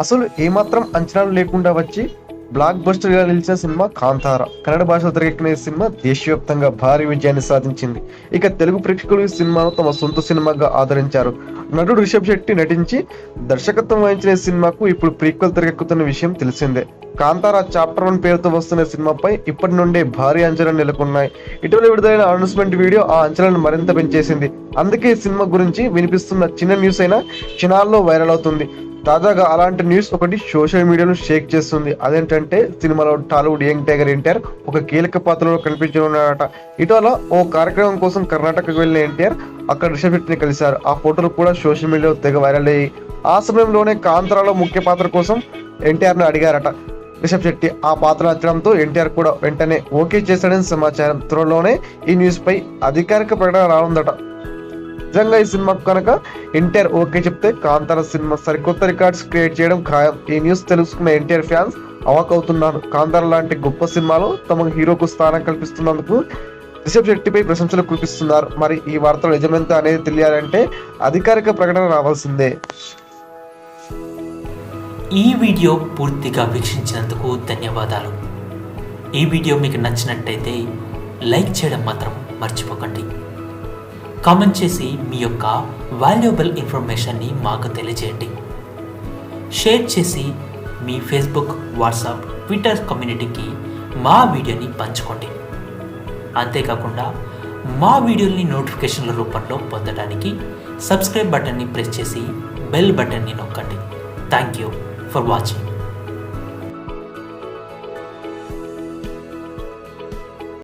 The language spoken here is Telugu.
అసలు ఏమాత్రం అంచనాలు లేకుండా వచ్చి బ్లాక్ బస్టర్ గా నిలిచిన సినిమా కాంతార. కన్నడ భాషలో తెరకెక్కిన ఈ సినిమా దేశవ్యాప్తంగా భారీ విజయాన్ని సాధించింది. ఇక తెలుగు ప్రేక్షకులు ఈ సినిమాను తమ సొంత సినిమాగా ఆదరించారు. నటుడు రిషబ్ శెట్టి నటించి దర్శకత్వం వహించిన ఈ సినిమాకు ఇప్పుడు ప్రీక్వెల్ తెరకెక్కుతున్న విషయం తెలిసిందే. కాంతార చాప్టర్ 1 పేరుతో వస్తున్న సినిమాపై ఇప్పటి నుండే భారీ అంచనాలు నెలకొన్నాయి. ఇటీవల విడుదలైన అనౌన్స్మెంట్ వీడియో ఆ అంచనాలను మరింత పెంచేసింది. అందుకే ఈ సినిమా గురించి వినిపిస్తున్న చిన్న న్యూస్ అయినా క్షణాల్లో వైరల్ అవుతుంది. తాజాగా అలాంటి న్యూస్ ఒకటి సోషల్ మీడియాను షేక్ చేస్తుంది. అదేంటంటే సినిమాలో టాలీవుడ్ యంగ్ టైగర్ ఎన్టీఆర్ ఒక కీలక పాత్రలో కనిపించనున్నాడట. ఇటీవల ఓ కార్యక్రమం కోసం కర్ణాటకకు వెళ్లిన ఎన్టీఆర్ అక్కడ రిషబ్ శెట్టిని కలిశారు. ఆ ఫోటోలు కూడా సోషల్ మీడియాలో తెగ వైరల్ అయ్యాయి. ఆ సమయంలోనే కాంతారాలో ముఖ్య పాత్ర కోసం ఎన్టీఆర్ ను అడిగారట రిషబ్ శెట్టి. ఆ పాత్ర నచ్చడంతో ఎన్టీఆర్ కూడా వెంటనే ఓకే చేశాడని సమాచారం. త్వరలోనే ఈ న్యూస్ పై అధికారిక ప్రకటన రానుందట. నిజంగా ఈ సినిమాకు కనుక ఎన్టీఆర్ ఓకే చెప్తే కాంతార సినిమా సరికొత్త రికార్డ్స్ క్రియేట్ చేయడం ఖాయం. ఈ న్యూస్ తెలుసుకున్న ఎన్టీఆర్ ఫ్యాన్స్ అవాక్ అవుతున్నారు. కాంతార లాంటి గొప్ప సినిమాలో తమ హీరోకు స్థానం కల్పిస్తున్నందుకు రిషబ్ శెట్టిపై ప్రశంసలు కురిపిస్తున్నారు. మరి ఈ వార్తలు నిజమెంత అనేది తెలియాలంటే అధికారిక ప్రకటన రావాల్సిందే. ఈ వీడియో పూర్తిగా వీక్షించినందుకు ధన్యవాదాలు. ఈ వీడియో మీకు నచ్చినట్టయితే లైక్ చేయడం మాత్రం మర్చిపోకండి. కామెంట్ చేసి మీ యొక్క వాల్యుబుల్ ఇన్ఫర్మేషన్ని మాకు తెలియజేయండి. షేర్ చేసి మీ ఫేస్బుక్, వాట్సాప్, ట్విట్టర్ కమ్యూనిటీకి మా వీడియోని పంచుకోండి. అంతేకాకుండా మా వీడియోని నోటిఫికేషన్ల రూపంలో పొందడానికి సబ్స్క్రైబ్ బటన్ని ప్రెస్ చేసి బెల్ బటన్ని నొక్కండి. Thank you for watching.